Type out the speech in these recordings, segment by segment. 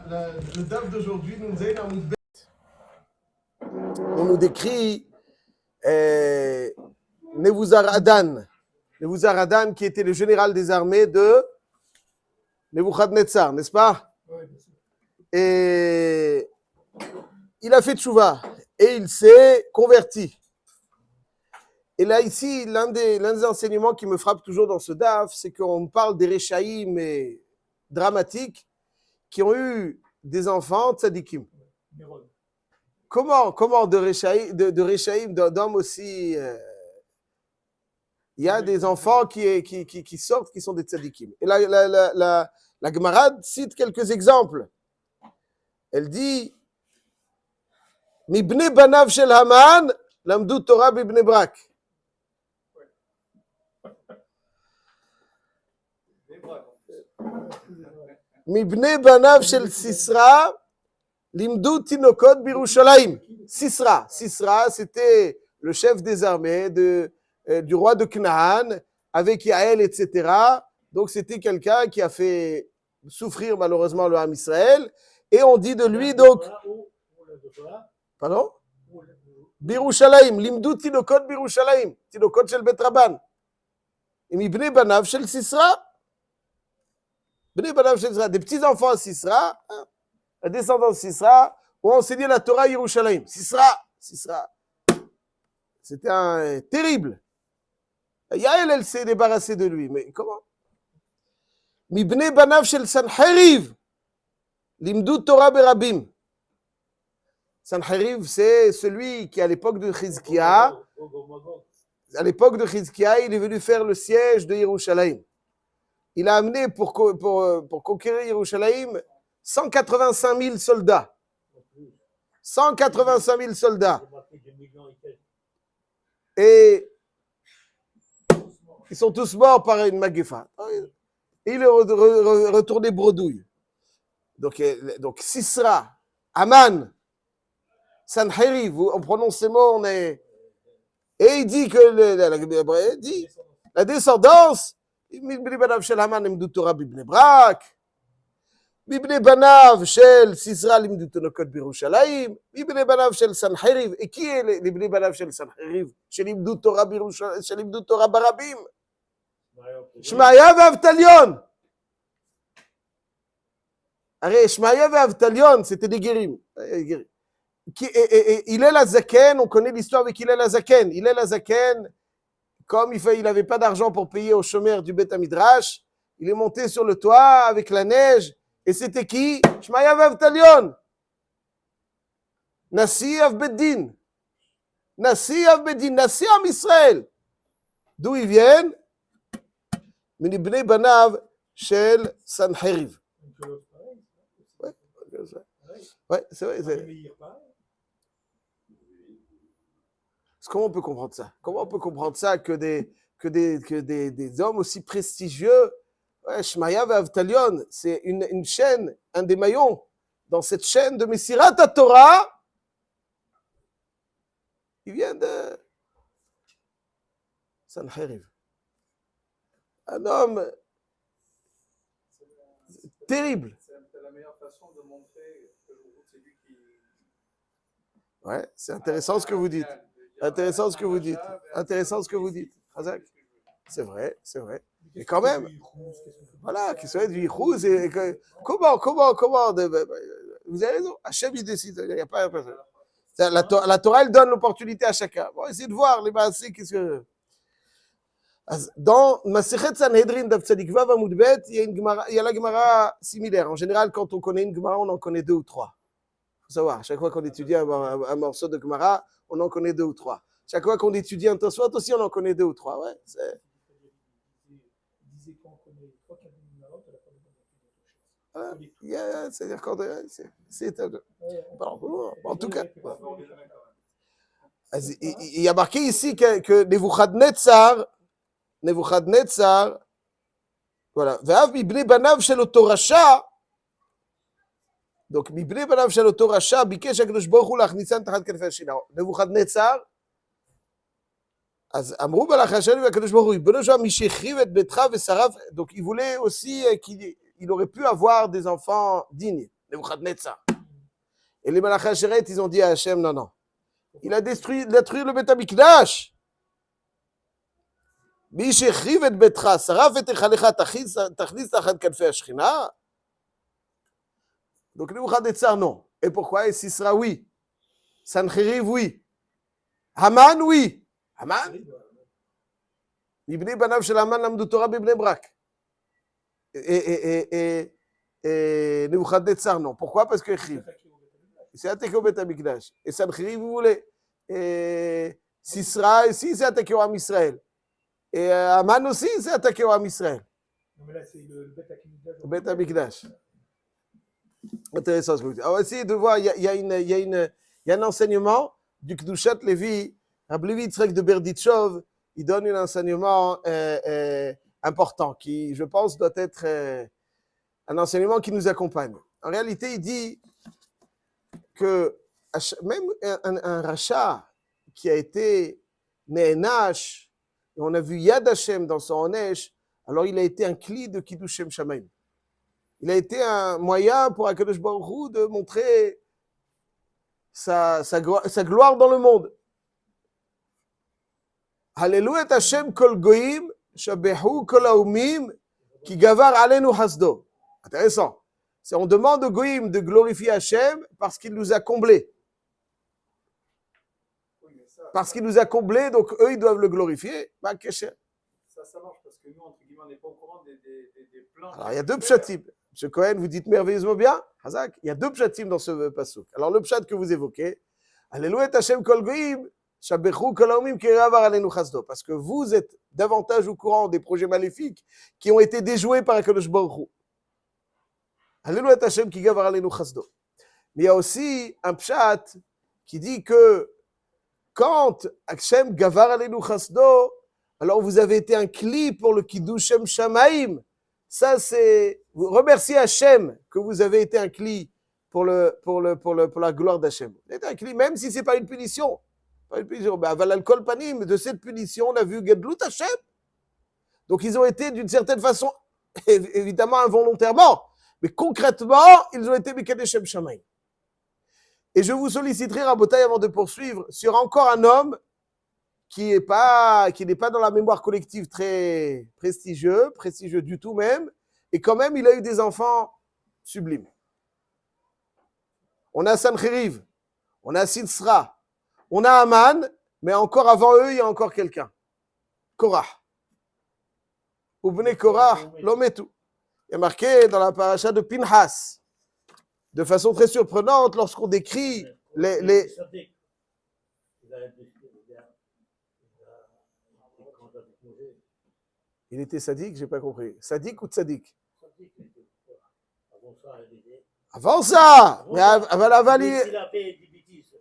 le DAF d'aujourd'hui nous aide à nous. On nous décrit Nebuzaradan. Nebuzaradan qui était le général des armées de Nebuchadnezzar, n'est-ce pas? Oui, bien sûr. Et il a fait tchouva et il s'est converti. Et là, ici, l'un des enseignements qui me frappe toujours dans ce DAF, c'est qu'on parle des Réchaïm dramatiques qui ont eu des enfants tzadikim. Comment de Réchaïm, d'hommes aussi, il y a des enfants qui sortent, qui sont des tzadikim. Et la Gemara cite quelques exemples. Elle dit Mibne banav shel Haman, lamdu Torah bibne Brak. Mibne banav shel Sisra, limdu tinokot birushalayim. Sisra, c'était le chef des armées du roi de Canaan, avec Yael, etc. Donc c'était quelqu'un qui a fait souffrir malheureusement le Ham Israël. Et on dit de lui donc. Pardon? Birushalayim, limdu tinokot birushalayim, tinokot shel Bet Rabban. Et mibne banav shel Sisra. Des petits-enfants à Sisra, la descendance de Sisra, ont enseigné la Torah à Yerushalayim. Sisra. C'était terrible. Yael, elle s'est débarrassée de lui, mais comment? Mibne banav shel Sanheriv, limdu Torah berabim. Sanheriv, c'est celui qui, à l'époque de Chizkia, il est venu faire le siège de Yerushalayim. Il a amené pour conquérir Yerushalayim 185 000 soldats. 185 000 soldats. Et ils sont tous morts par une magéfa. Et il est retourné bredouille. Donc Sisra, Aman, Sanheriv, on prononce ces mots, et il dit que la descendance, מבני בניו של המן לימדו תורה בבני ברק, מבני בניו של סיסרא לימדו תינוקות בירושלים, מבני בניו של סנחריב, qui est לבני בניו של סנחריב שלימדו תורה ברבים? שמעיה ואבטליון. הרי שמעיה ואבטליון, c'était des guérim. Hillel HaZaken, on connaît l'histoire avec Hillel HaZaken. Hillel HaZaken, comme il n'avait pas d'argent pour payer au chômeur du Beth Midrash, il est monté sur le toit avec la neige. Et c'était qui? Shmaya Vavtalion. Nassi Avbeddin. Nassi Am Israël. D'où ils viennent? Minibnei Banav Shel Sanheriv. Ouais, c'est vrai. Comment on peut comprendre ça? Comment on peut comprendre ça que des hommes aussi prestigieux, Shmaya et Avtalion, c'est une chaîne, un des maillons dans cette chaîne de Messirat Torah, il vient de Sanheriv. Un homme terrible. C'est la meilleure façon de montrer que c'est lui qui... Ouais, c'est intéressant ce que vous dites. Intéressant ce que vous dites. C'est vrai. Mais quand même, voilà, qu'il soit du Yichuz. Comment vous avez raison, Hachem il décide, il n'y a pas personne. La Torah, elle donne l'opportunité à chacun. Bon, essayez de voir les maasés, qu'est-ce que... Dans Masechet Sanhedrin d'Av Tzadik Vav Amud Bet, il y a la Gemara similaire. En général, quand on connaît une Gemara, on en connaît deux ou trois. Il faut savoir, chaque fois qu'on étudie un morceau de Gemara, on en connaît deux ou trois. Chaque fois qu'on étudie un Tosfot aussi, on en connaît deux ou trois. Ouais, c'est-à-dire quand en tout cas, il y a marqué ici que Nebuchadnezzar, voilà, Ve'av mibnei banav shel oto rasha. Donc, מבני בניו של אותו רשע ביקש הקדוש ברוך הוא להכניסם תחת כנפי השינה. נבוכדנצר, אז אמרו מלאכי השם והקדוש ברוך הוא, ריבונו של עולם, מי שהחריב את ביתך ושרף, donc il voulait aussi qu'il aurait pu avoir des enfants dignes. Nebuchadnezzar. Et les Malachim Asheret, ils ont dit à Hachem, non, non. Il a détruit le Beth Amikdash. מי שהחריב את ביתך, שרף את היכלך, תכניס תחת כנפי השכינה. Donc Nebuchadnezzar, non. Et pourquoi? Et Sisra, oui. Sancheriv, oui. Haman, oui. Haman? מבני בניו של המן למדו תורה בבני ברק. Et Nebuchadnezzar, non. Pourquoi? Parce que החריב. Il s'est attaqué au Beth Amikdash. Et Sancheriv, vous voulez. Sisra, aussi, il s'est attaqué au Am Israël. Et Haman aussi s'est attaqué au Am Israël. Non, mais là, c'est le Beth Amikdash. Intéressant ce que vous dites. On va essayer de voir, il y a un enseignement du Kedushat Levi, Rabbi Levi Yitzhak de Berditchov, il donne un enseignement important qui, je pense, doit être un enseignement qui nous accompagne. En réalité, il dit que même un rachat qui a été Ne'enash, et on a vu Yad Hashem dans son Onesh, alors il a été un cli de Kiddushem Shamayim. Il a été un moyen pour Akadosh Baruch Hu de montrer sa gloire dans le monde. Alléluia Hashem kol goyim, shabehu kol haumim, ki gavar alenu hasdo. Intéressant. On demande aux goyim de glorifier Hashem parce qu'il nous a comblés. Parce qu'il nous a comblés, donc eux, ils doivent le glorifier. Ça marche parce que nous, entre guillemets, on n'est pas au courant des plans. Alors, il y a deux pshatim. M. Cohen, vous dites merveilleusement bien. Hazak, il y a deux pshatim dans ce pasuk. Alors, le pshat que vous évoquez, Alléluia Hashem kol goyim, shabechu kol haumim ki gavar alenu chasdo. Parce que vous êtes davantage au courant des projets maléfiques qui ont été déjoués par Akadosh Baruch Hu. Alléluia Hashem ki gavar alenu chasdo. Mais il y a aussi un pshat qui dit que quand Hashem gavar alenu chasdo, alors vous avez été un cli pour le Kiddushem Shamaim. Ça, c'est, vous remerciez Hashem que vous avez été un cli pour la gloire d'Hashem. Vous avez été un cli, même si ce n'est pas une punition. Pas une punition. Ben, aval al-kol panim, de cette punition, on a vu Gedlut Hashem. Donc, ils ont été d'une certaine façon, évidemment involontairement, mais concrètement, ils ont été Mekadeshem Shamaim. Et je vous solliciterai, Rabotai, avant de poursuivre, sur encore un homme qui n'est pas dans la mémoire collective très prestigieux du tout même, et quand même, il a eu des enfants sublimes. On a Sancheriv, on a Sisra, on a Haman, mais encore avant eux, il y a encore quelqu'un. Korah. Ubne Korah, l'ometu. Il y a marqué dans la paracha de Pinhas, de façon très surprenante, lorsqu'on décrit les... Il était sadique, j'ai pas compris. Sadique ou tzadique? Avant ça. Mais avant il a fait des bêtises.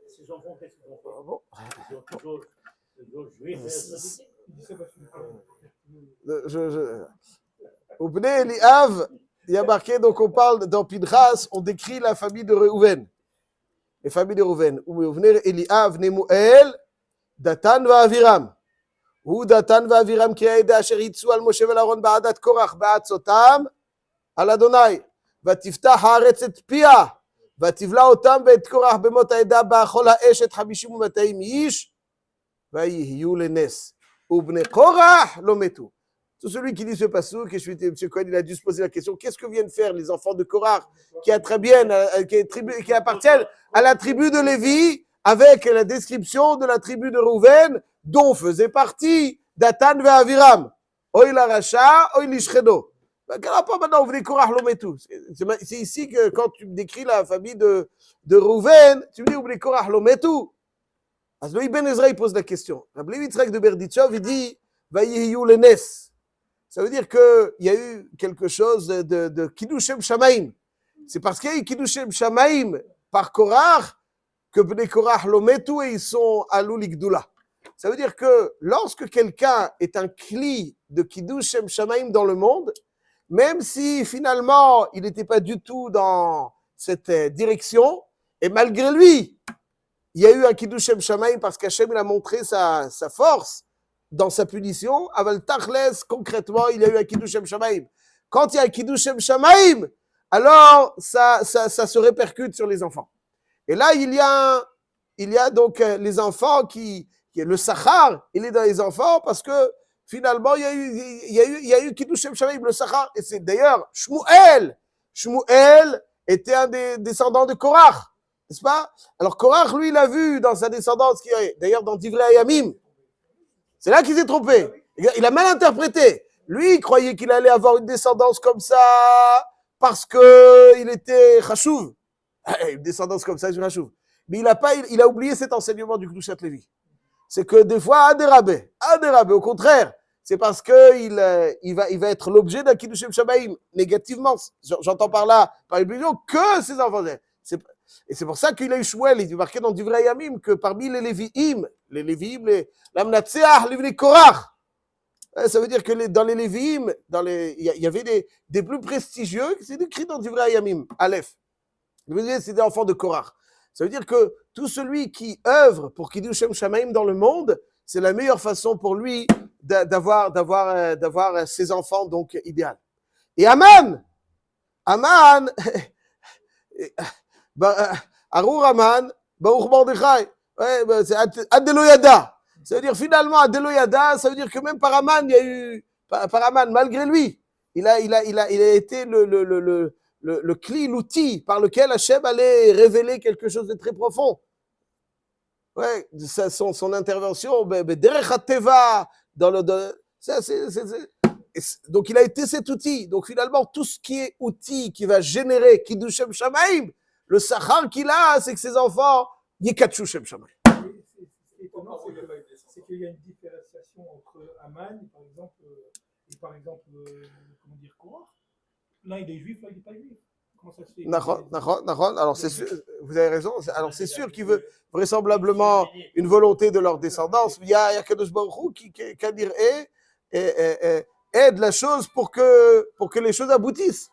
Ses enfants, qu'est-ce qu'ils ont fait? bon. Ils ont toujours joué. Au Bnei Eliav, il y a marqué, donc on parle dans Pinchas, on décrit la famille de Reuven. Les familles de Reuven. Au Bnei Eliav, Nemuel, Datan va Aviram. הוא דתן ואבירם כי העדה אשר יצאו על משה ולאהרון בעדת קורח בעצותם על אדוני ותפתח הארץ את פיה ותבלע אותם ואת קורח במות העדה באכול האש את 50 איש ויהיו לנס ובני קורח לא מתו. Tout celui qui lit ce passage, que je suis M. Cohen, il a dû se poser la question, qu'est-ce que viennent faire les enfants de Korach qui appartiennent à la tribu de Lévi avec la description de la tribu de Rouven dont faisait partie Datan et Aviram. Oï la Racha, oï l'Ishchedo. C'est ici que quand tu décris la famille de Rouven, tu me dis oublie Korach Lometu. Azloï Ben Ezra, il pose la question. Rabbi Levi Yitzhak de Berditchov, il dit Vayihiyu lenes. Ça veut dire qu'il y a eu quelque chose de Kiddushem Shamaim. C'est parce qu'il y a eu Kiddushem Shamaim par Korach que Bnei Korach Lometu et ils sont à l'Ulikdula. Ça veut dire que lorsque quelqu'un est un cli de Kiddushem Shamaim dans le monde, même si finalement il n'était pas du tout dans cette direction, et malgré lui, il y a eu un Kiddushem Shamaim parce qu'Hachem il a montré sa force dans sa punition. Aval Tachles, concrètement, il y a eu un Kiddushem Shamaim. Quand il y a un Kiddushem Shamaim, alors ça se répercute sur les enfants. Et là, il y a donc les enfants le Sachar, il est dans les enfants parce que finalement, il y a eu Kiddush Shem Shamaim, le Sachar. Et c'est d'ailleurs Shmuel était un des descendants de Korach, n'est-ce pas? Alors Korach, lui, il a vu dans sa descendance, d'ailleurs dans Divrei Hayamim, c'est là qu'il s'est trompé. Il a mal interprété. Lui, il croyait qu'il allait avoir une descendance comme ça parce qu'il était Chashuv. Une descendance comme ça, je Chashuv. Mais il a oublié cet enseignement du Kedushat Lévi. C'est que des fois, Adérabé, au contraire, c'est parce qu'il va être l'objet d'un Kiddush Shamaim, négativement. J'entends par là, par l'expression, que ses enfants. Et c'est pour ça qu'il a eu Shmuel, il est marqué dans Divrei Hayamim, que parmi les Lévi'im, l'Amnatseah, les Korach, ça veut dire que dans les Lévi'im, il y avait des plus prestigieux, c'est écrit dans Divrei Hayamim, Aleph. C'est des enfants de Korach. Ça veut dire que tout celui qui œuvre pour Kiddush Shamaim dans le monde, c'est la meilleure façon pour lui d'avoir ses enfants donc idéal. Et Aman, Arur Aman, Baruch Mordechai, c'est Adeloyada. Ça veut dire finalement Adeloyada, ça veut dire que même par Aman, il y a eu, par Aman, malgré lui, il a été le cli, l'outil par lequel Hachem allait révéler quelque chose de très profond. Ouais, son intervention, derech hateva, donc il a été cet outil. Donc finalement, tout ce qui est outil qui va générer Kiddush Shem Shamaim, le sachar qu'il a, c'est que ses enfants, yekatshu Shem Shamaim. C'est qu'il y a une différenciation entre Aman, par exemple, comment dire, Korach. L'un il est juif, l'un il n'est pas juif. Comment ça se fait? D'accord. Alors c'est sûr, vous avez raison. Alors c'est sûr qu'il veut vraisemblablement une volonté de leur descendance. Il y a Kadosh Baruch Hu qui dire aide la chose pour que les choses aboutissent.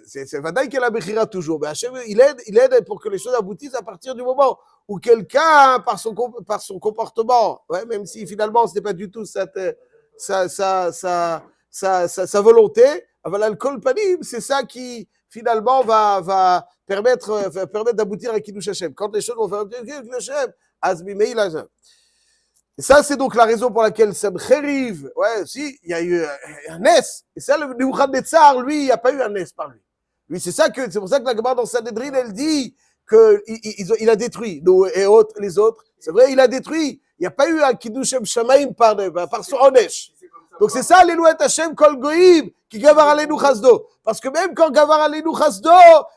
C'est Vadaï qui a la Bechira toujours. Mais Hachem, il aide pour que les choses aboutissent à partir du moment où quelqu'un, par son comportement, même si finalement ce n'est pas du tout sa volonté, l'alcool panim, c'est ça qui finalement va permettre d'aboutir à Kiddush Hashem. Quand les choses vont faire Kiddush Hashem, Azmimei Hashem. Et ça, c'est donc la raison pour laquelle Sancheriv, il y a eu un Nes. Et ça, le Nebuchadnezzar, lui, il n'y a pas eu un Nes par lui. Lui, c'est pour ça que la Gemara dans Sanhedrin, elle dit qu'il a détruit, nous et les autres. C'est vrai, il a détruit. Il n'y a pas eu un Kiddush Shamaim par son Onesh. Donc c'est ça, l'Elouet Hashem Kol Goïm, qui gavar alenu chasdo. Parce que même quand gavar alenu chasdo,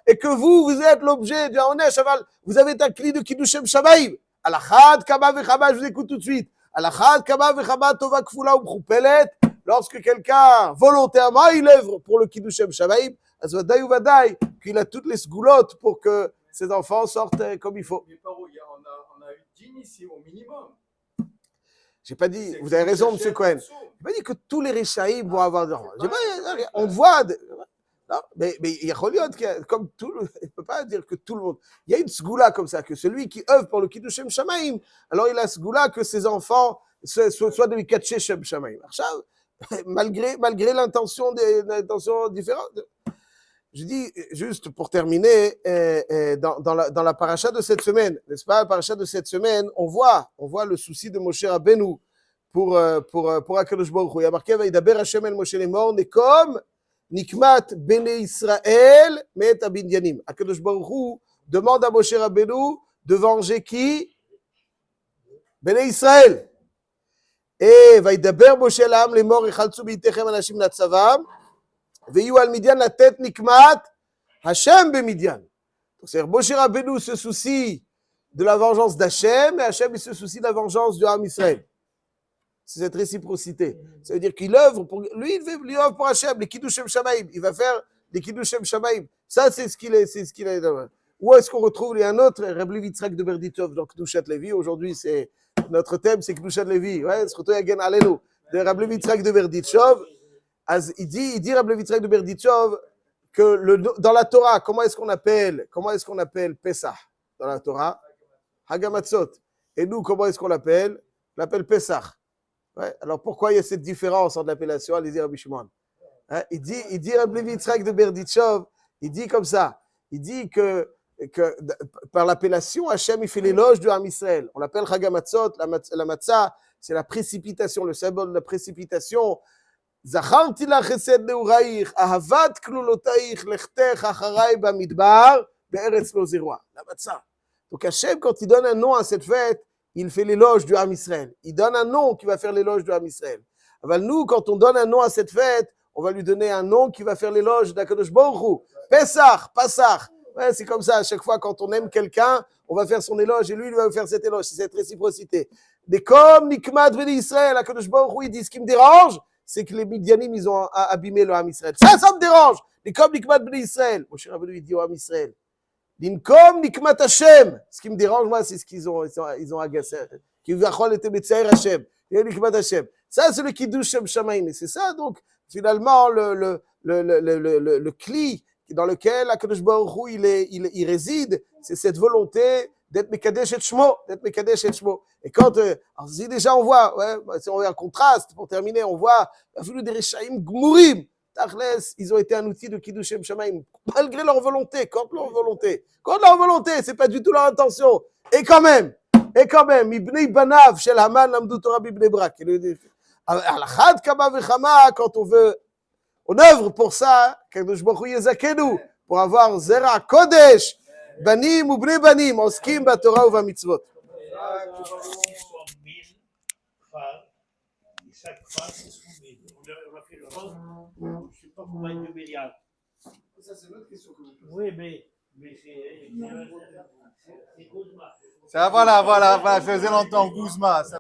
et que vous êtes l'objet d'un Onesh, vous avez un cli de Kiddush Shamaim. Alachad kama vechama, je vous écoute tout de suite. Alachad kama vechama tova kfula umchupelet. Lorsque quelqu'un volontairement il œuvre pour le Kiddush Shamaim, azvadaï ou vadaï, qu'il a toutes les sgoulottes pour que ses enfants sortent comme il faut. Mais Paro, on a eu 10 ici au minimum. J'ai pas dit, vous avez raison, M. Cohen. J'ai pas dit que tous les Réchaïm vont avoir des enfants. On voit. Non, mais il y a comme tout le, il ne peut pas dire que tout le monde. Il y a une sgoula comme ça, que celui qui œuvre pour le Kiddush Shem Shamaim, alors il a sgoula que ses enfants soient des Katché Shem Shamaim. Malgré l'intention différente. Je dis, juste pour terminer, dans la paracha de cette semaine, n'est-ce pas, la paracha de cette semaine, on voit le souci de Moshe Rabbeinu pour HaKadosh Baruch Hu. Il y a marqué, Vaïdaber Hashem el Moshe Lemor, Nekom, Nikmat Bene Israël, Met Abinyanim. HaKadosh Baruch Hu demande à Moshe Rabbeinu de venger qui? Bene Israël. Et Vaïdaber Moshe Lam Lemor, Echaltsu B'itechem Anashim Natsavam, Veyu al Midian la tête Nikmat Hashem be Midian. C'est-à-dire Moshe Rabbeinu se soucie de la vengeance d'Hachem et Hachem il se soucie de la vengeance du Ham Israël. C'est cette réciprocité. Ça veut dire qu'il œuvre pour lui, il œuvre pour Hachem, les Kiddush Shem Shamaim. Il va faire des Kiddush Shem Shamaim. Ça c'est ce qu'il est. Où est-ce qu'on retrouve? Il y a un autre Reb Levi Yitzhak de Berditchov dans Kedushat Levi. Aujourd'hui c'est notre thème, c'est Kedushat Levi. Ouais, c'est retour Yagen Alenu de Reb Levi Yitzhak de Berditchov. Il dit Reb Levi Yitzhak de Berditchov que dans la Torah, comment est-ce qu'on appelle Pesach dans la Torah? Hagamatzot. Et nous, comment est-ce qu'on l'appelle? On l'appelle Pesach. Ouais. Alors pourquoi il y a cette différence entre l'appellation? Allez-y, Rabbi Shimon. Il dit Reb Levi Yitzhak de Berditchov Il dit comme ça. Il dit que par l'appellation, Hachem, il fait l'éloge de Ham Israël. On l'appelle Chag HaMatzot, la matzah, c'est la précipitation, le symbole de la précipitation. Zacharti la chesed neuraich, ahavat klulotaich, lechtech acharai bamidbar, be'eretz lo zerua. La matzah. Donc Hachem, quand il donne un nom à cette fête, il fait l'éloge du Ham Israël. Il donne un nom qui va faire l'éloge du Ham Israël. Alors nous, quand on donne un nom à cette fête, on va lui donner un nom qui va faire l'éloge d'Akadosh Baruch Hu. Pesach, Passach. Ouais, c'est comme ça, à chaque fois, quand on aime quelqu'un, on va faire son éloge et lui, il va faire cet éloge. C'est cette réciprocité. Mais comme Nikmat Bnei Israël, Akadosh Baruch Hu, il dit ce qui me dérange, c'est que les Midianim, ils ont abîmé le Ham Israël. Ça me dérange. Mais comme Nikmat Bnei Israël, Moshe Rabbeinu, il dit au Ham Israël, L'inkom Nikmat Hashem. Ce qui me dérange, moi, c'est ce qu'ils ont agacé. Qui vachol était Betsaïr Hashem. Nikmat Hashem. Ça, c'est le Kiddush Shem Shamaim. Et c'est ça, donc, finalement, le cli dans lequel Akadosh Baruch Hu, il réside, c'est cette volonté d'être Mekadesh et Shmo, Et quand, alors si déjà on voit, si on voit un contraste, pour terminer, on voit, des Rechaim Gmurim, Tachles, ils ont été un outil de Kiddush Shem Shamaim, malgré leur volonté, contre leur volonté, c'est pas du tout leur intention. Et quand même, Ibnei Banav, Shel Haman, Lamdu Torah Bibnei Brak. Al-Chad Kama Vechama, quand on œuvre pour ça, Kadosh Baruch Hu Yezakenu, pour avoir Zera Kodesh, Banim ou Bnei Banim, Oskim Batorah ou Mitzvot. Chaque fois, c'est ce qu'on met. On a fait le rôle, je ne sais pas combien de milliards. Ça, c'est l'autre question que vous posez. Oui, mais c'est Guzma. Ça, voilà, ça faisait longtemps, Guzma.